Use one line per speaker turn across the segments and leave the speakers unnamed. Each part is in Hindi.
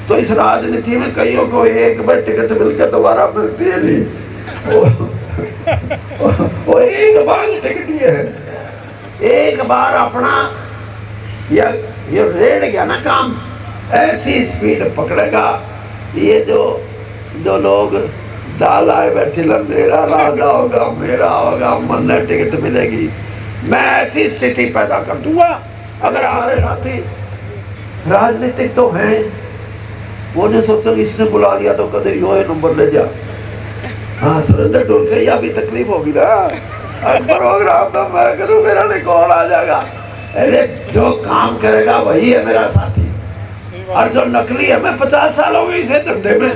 तो इस राजनीति में कईयों को एक बार टिकट मिलकर दोबारा मिलती है नहीं। वो एक बार टिकट ये है, एक बार अपना ये रेड़ गया ना काम, ऐसी स्पीड पकड़ेगा। ये जो लोग दाल आए बैठे मेरा राजा होगा, मेरा होगा, मन टिकट मिलेगी, मैं ऐसी स्थिति पैदा कर दूंगा। अगर हमारे साथी राजनीतिक तो हैं, वो नहीं सोचो इसने बुला लिया तो कदे यो नंबर ले जा। हाँ, सुरेंद्र ढोलके या भी तकलीफ होगी ना, प्रोग्राम तो मैं करूँ, मेरा रिकॉर्ड आ जाएगा। अरे जो काम करेगा वही है मेरा साथी, और जो नकली है, मैं 50 साल हो गए इसे धंधे में।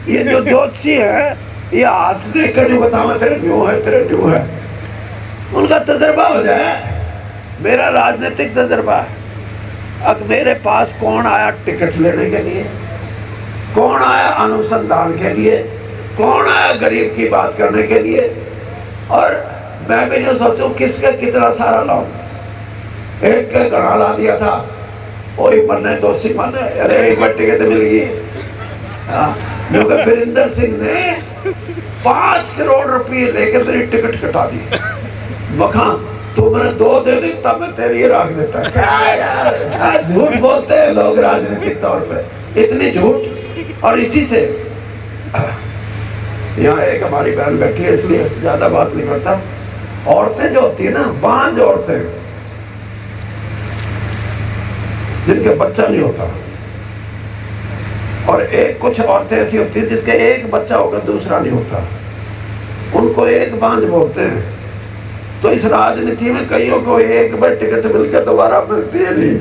ये जो ज्योतिषी है, ये हाथ देख कर जो बतावा तेरे न्यू है, तेरे न्यू है, उनका तजर्बा हो जाए। मेरा राजनीतिक तजर्बा है। अब मेरे पास कौन आया टिकट लेने के लिए, कौन आया अनुसंधान के लिए, कौन आया गरीब की बात करने के लिए, और मैं भी नहीं सोचूं किसके कितना सारा लाऊं। एक के घड़ा ला दिया था, वही मन्ने दोषी माने, अरे एक बार टिकट मिल गई। वीरेंद्र सिंह ने 5 करोड़ रुपये लेकर मेरी टिकट कटा दी। मखान तो मैंने 2 दे दी, तब मैं तेरी रख देता। क्या यार, झूठ बोलते हैं लोग राजनीतिक तौर पे, इतनी झूठ। और इसी से यहाँ एक हमारी बहन बैठी है, इसलिए ज्यादा बात नहीं करता। औरतें जो होती है ना, बांझ औरतें, जिनके बच्चा नहीं होता, और एक कुछ औरतें ऐसी होती है जिसके एक बच्चा होगा दूसरा नहीं होता, उनको एक बांझ बोलते हैं। तो इस राजनीति में कईयों को एक बार टिकट मिलकर दोबारा मिलती है नहीं।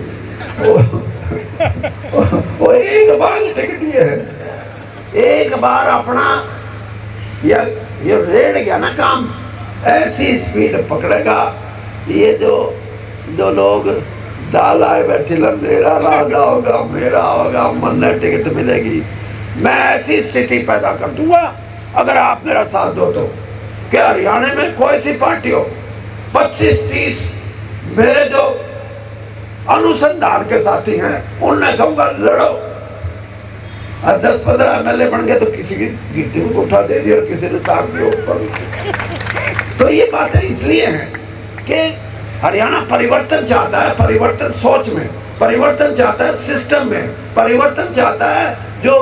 वो एक बार टिकट ये है, एक बार अपना ये रेड़ गया ना काम, ऐसी स्पीड पकड़ेगा। ये जो लोग दाल आए बैठे मेरा राजा होगा, मेरा होगा, मन टिकट मिलेगी, मैं ऐसी स्थिति पैदा कर दूंगा अगर आप मेरा साथ दो तो। क्या हरियाणा में कोई सी पार्टी हो, 25-30 मेरे जो अनुसंधान के साथी हैं उनने कहूँगा लड़ो, और 10-15 MLA बन गए तो किसी की गिट्टी में उठा दे दी और किसी ने ताक दिया ऊपर। तो ये बातें इसलिए हैं कि हरियाणा परिवर्तन चाहता है, परिवर्तन सोच में, परिवर्तन चाहता है सिस्टम में, परिवर्तन चाहता है। जो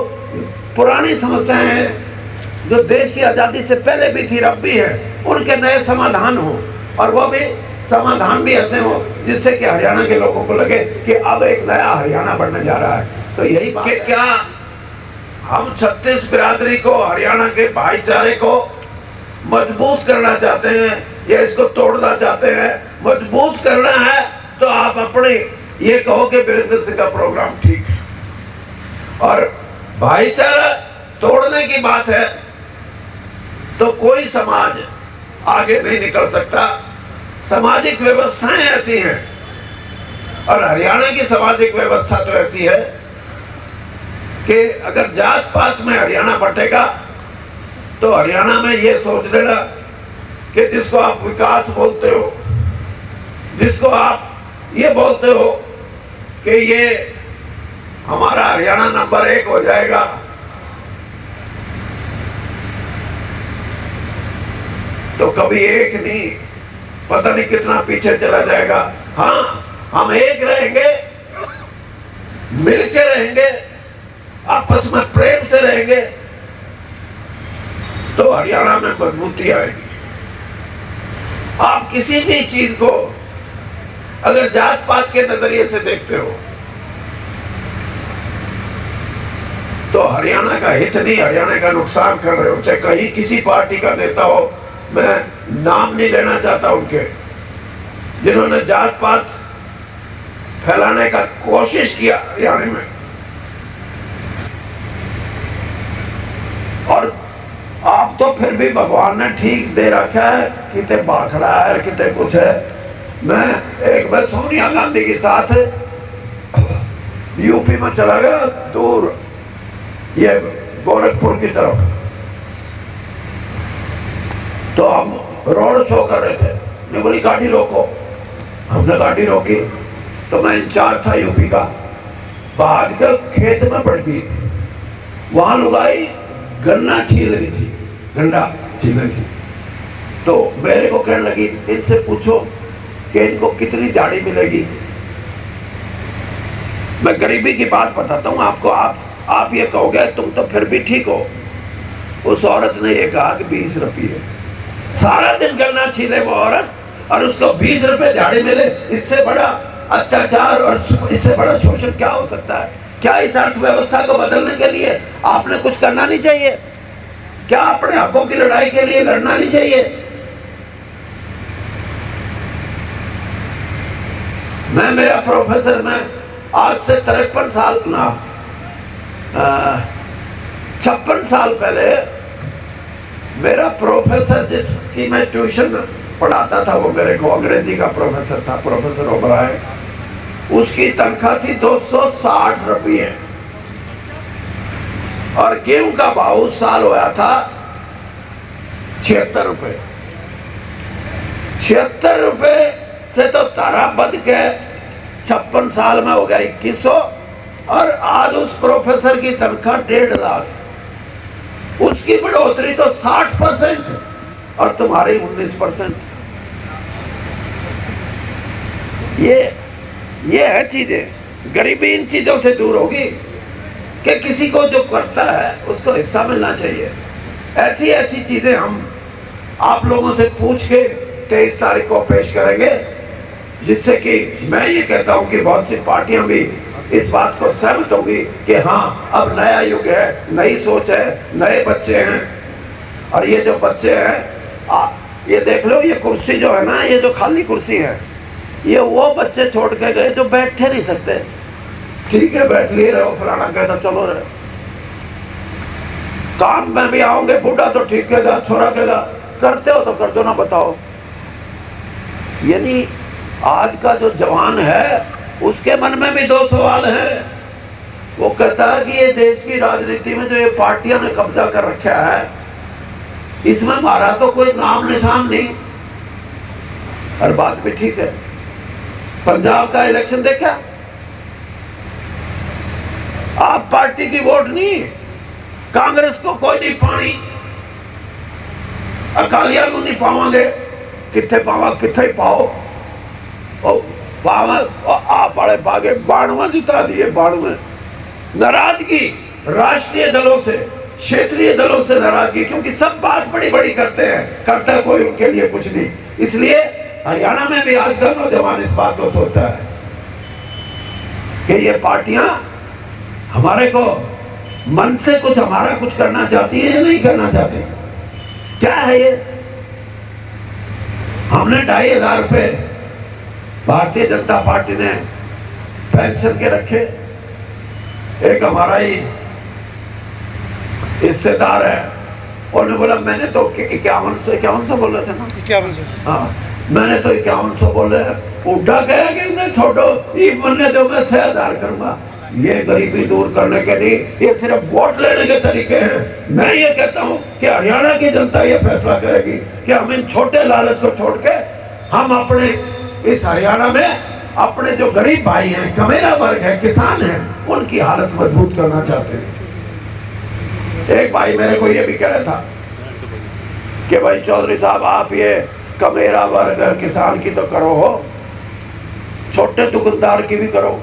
पुरानी समस्याएं हैं जो देश की आज़ादी से पहले भी थी, अब भी है, उनके नए समाधान हो, और वो भी समाधान भी ऐसे हो जिससे कि हरियाणा के लोगों को लगे कि अब एक नया हरियाणा बनने जा रहा है। तो यही बात है। क्या हम 36 बिरादरी को, हरियाणा के भाईचारे को मजबूत करना चाहते हैं या इसको तोड़ना चाहते हैं? मजबूत करना है तो आप अपने ये कहो कि वीरेंद्र सिंह का प्रोग्राम ठीक है, और भाईचारा तोड़ने की बात है तो कोई समाज आगे नहीं निकल सकता। सामाजिक व्यवस्थाएं ऐसी हैं, और हरियाणा की सामाजिक व्यवस्था तो ऐसी है कि अगर जात पात में हरियाणा बटेगा तो हरियाणा में ये सोच लेना कि जिसको आप विकास बोलते हो, जिसको आप ये बोलते हो कि ये हमारा हरियाणा नंबर 1 हो जाएगा, तो कभी एक नहीं, पता नहीं कितना पीछे चला जाएगा। हाँ, हम एक रहेंगे, मिलके रहेंगे, आपस में प्रेम से रहेंगे तो हरियाणा में मजबूती आएगी। आप किसी भी चीज को अगर जात पात के नजरिए से देखते हो तो हरियाणा का हित नहीं, हरियाणा का नुकसान कर रहे हो। चाहे कहीं किसी पार्टी का नेता हो, मैं नाम नहीं लेना चाहता उनके, जिन्होंने जात पात फैलाने का कोशिश किया हरियाणा में, और आप तो फिर भी भगवान ने ठीक दे रखा है, किते बाखड़ा है, किते कुछ है। मैं एक बार सोनिया गांधी के साथ यूपी में चला गया, दूर ये गोरखपुर की तरफ, तो हम रोड शो कर रहे थे, मैं बोली गाड़ी रोको, हमने गाड़ी रोकी, तो मैं इंचार्ज था यूपी का, भाज कर खेत में पड़ गई, वहां लुगाई गन्ना छील रही थी, गन्ना छील रही थी। तो मेरे को कहने लगी, इनसे पूछो कि इनको कितनी दिहाड़ी मिलेगी। मैं गरीबी की बात बताता हूँ आपको, आप ये कहोगे तुम तो फिर भी ठीक हो। उस औरत ने ये कहा कि 20 रुपये। सारा दिन गन्ना छीले वो औरत और उसको 20 रुपये दिहाड़ी मिले। इससे बड़ा अत्याचार और इससे बड़ा शोषण क्या हो सकता है? क्या इस अर्थव्यवस्था को बदलने के लिए आपने कुछ करना नहीं चाहिए? क्या अपने हकों की लड़ाई के लिए लड़ना नहीं चाहिए? मैं मेरा प्रोफेसर में आज से 53 साल ना 56 साल पहले मेरा प्रोफेसर जिसकी मैं ट्यूशन पढ़ाता था, वो मेरे को अंग्रेजी का प्रोफेसर था, प्रोफेसर ओबराय। उसकी तनख्वाह थी 260 रुपये और गेहूं का भाव उस साल होया था 76 रुपये। 76 रुपये से तो तारा बद के 56 साल में हो गया 2100 और आज उस प्रोफेसर की तनख्वाह 1.5 लाख। उसकी बढ़ोतरी तो 60% और तुम्हारी 19%। ये है चीजें। गरीबी इन चीजों से दूर होगी कि किसी को जो करता है उसको हिस्सा मिलना चाहिए। ऐसी ऐसी चीजें हम आप लोगों से पूछ के 23 तारीख को पेश करेंगे, जिससे कि मैं ये कहता हूं कि बहुत सी पार्टियां भी इस बात को सहमत होगी कि हाँ, अब नया युग है, नई सोच है, नए बच्चे हैं। और ये जो बच्चे हैं, ये देख लो, ये कुर्सी जो है ना, ये जो खाली कुर्सी है, ये वो बच्चे छोड़ के गए जो बैठे नहीं सकते। ठीक है, बैठ लिए रहो, फलाना कहता चलो रहे, काम में भी आओगे, बूढ़ा तो ठीक कहेगा, छोरा कहेगा करते हो तो कर दो ना, बताओ। यानी आज का जो जवान है उसके मन में भी 2 सवाल हैं। वो कहता है कि ये देश की राजनीति में जो ये पार्टियां ने कब्जा कर रखा है, इसमें हमारा तो कोई नाम निशान नहीं। हर बात भी ठीक है। पंजाब का इलेक्शन देखा, आप पार्टी की वोट नहीं, कांग्रेस को कोई नहीं पानी, अकालिया को नहीं पावांगे, किथे पावा, किथे पाओ, आप वाले पागे 92 जिता दिए, 92। नाराजगी राष्ट्रीय दलों से, क्षेत्रीय दलों से नाराजगी, क्योंकि सब बात बड़ी बड़ी करते हैं, करता कोई उनके लिए कुछ नहीं। इसलिए हरियाणा में भी आजकल नौजवान इस बात को सोचता है कि ये पार्टियां हमारे को मन से कुछ हमारा कुछ करना चाहती है या नहीं करना चाहती। क्या है ये? हमने 2500 रुपये भारतीय जनता पार्टी ने पेंशन के रखे। एक हमारा ही हिस्सेदार है, उन्होंने बोला मैंने तो 5100 बोले थे ना, 5100। हाँ, मैंने तो 5100 बोले। उड्डा कहा कि इन्हें छोड़ो, ये बनने दो, मैं 6000 करूंगा। ये गरीबी दूर करने के लिए ये सिर्फ वोट लेने के तरीके हैं। मैं ये कहता हूँ कि हरियाणा की जनता ये फैसला करेगी कि हम इन छोटे लालच को छोड़ के हम अपने इस हरियाणा में अपने जो गरीब भाई हैं, कमेरा वर्ग है, किसान हैं, उनकी हालत मजबूत करना चाहते हैं। एक भाई मेरे को ये भी कह रहा था कि भाई चौधरी साहब, आप ये कमेरा वर्ग और किसान की तो करो हो, छोटे दुकानदार की भी करो।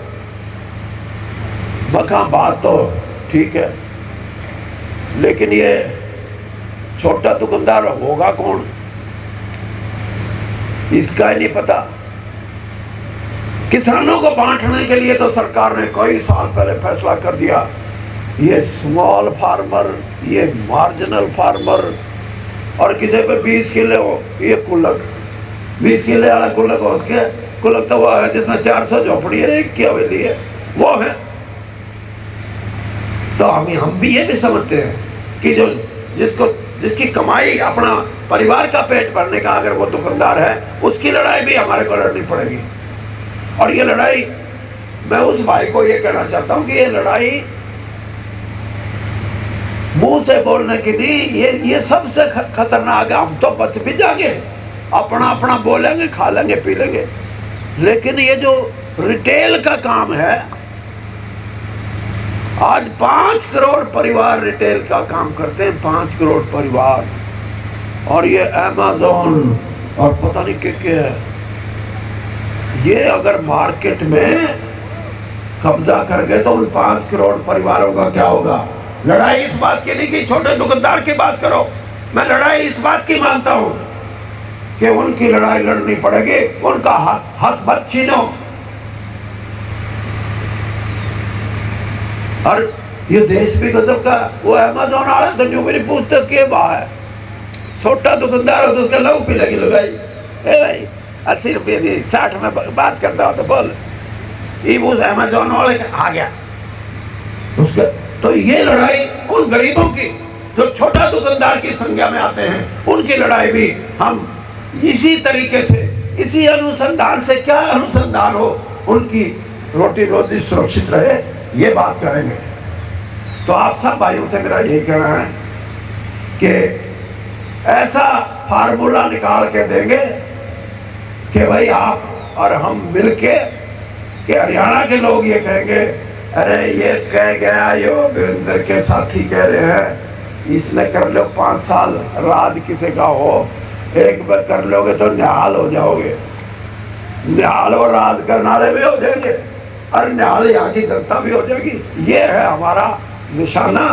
मखा बात तो ठीक है, लेकिन ये छोटा दुकानदार होगा कौन, इसका ही नहीं पता। किसानों को बांटने के लिए तो सरकार ने कई साल पहले फैसला कर दिया, ये स्मॉल फार्मर, ये मार्जिनल फार्मर, और किसी पे 20 किले हो, ये कुलक, 20 किले वाला कुलक हो, उसके कुलक तो वो है जिसमें 400 झोपड़ी है, 1 की हवेली है, वो है। तो हम भी ये भी समझते हैं कि जिसकी कमाई अपना परिवार का पेट भरने का अगर वो दुकानदार है, उसकी लड़ाई भी हमारे को लड़नी पड़ेगी। और ये लड़ाई, मैं उस भाई को ये कहना चाहता हूँ कि ये लड़ाई मुंह से बोलने की नहीं, ये सबसे खतरनाक है। हम तो बच भी जाएंगे, अपना अपना बोलेंगे, खा लेंगे, पी लेंगे, लेकिन ये जो रिटेल का काम है, आज 5 करोड़ परिवार रिटेल का काम करते हैं, 5 करोड़ परिवार। और ये अमेज़न और पता नहीं क्या है, ये अगर मार्केट में कब्जा कर गए तो उन 5 करोड़ परिवारों का क्या होगा। लड़ाई इस बात की नहीं कि छोटे दुकानदार की बात करो, मैं लड़ाई इस बात की मानता हूं कि उनकी लड़ाई लड़नी पड़ेगी, उनका हक मत छीनो। और ये देश भी गजब का, वो अमेज़न वाला धनियों मेरी पूछते के बा है, छोटा दुकानदार हो तो उसका लहू पी लगी लगाई, ए भाई 80 रुपये दी, 60 में बात करता हो तो बोल, ये उस अमेज़न वाले आ गया उसके। तो ये लड़ाई उन गरीबों की जो छोटा दुकानदार की संज्ञा में आते हैं, उनकी लड़ाई भी हम इसी तरीके से, इसी अनुसंधान से, क्या अनुसंधान हो, उनकी रोटी रोजी सुरक्षित रहे, ये बात करेंगे। तो आप सब भाइयों से मेरा यही कहना है कि ऐसा फार्मूला निकाल के देंगे कि भाई आप और हम मिलके, कि हरियाणा के लोग ये कहेंगे अरे ये कह गया, यो वीरेंद्र के साथी कह रहे हैं इसने कर लो 5 साल राज किसी का हो, एक बार कर लोगे तो निहाल हो जाओगे, निहाल और राज करने वाले भी हो जाएंगे और निहाल यहाँ की जनता भी हो जाएगी। ये है हमारा निशाना।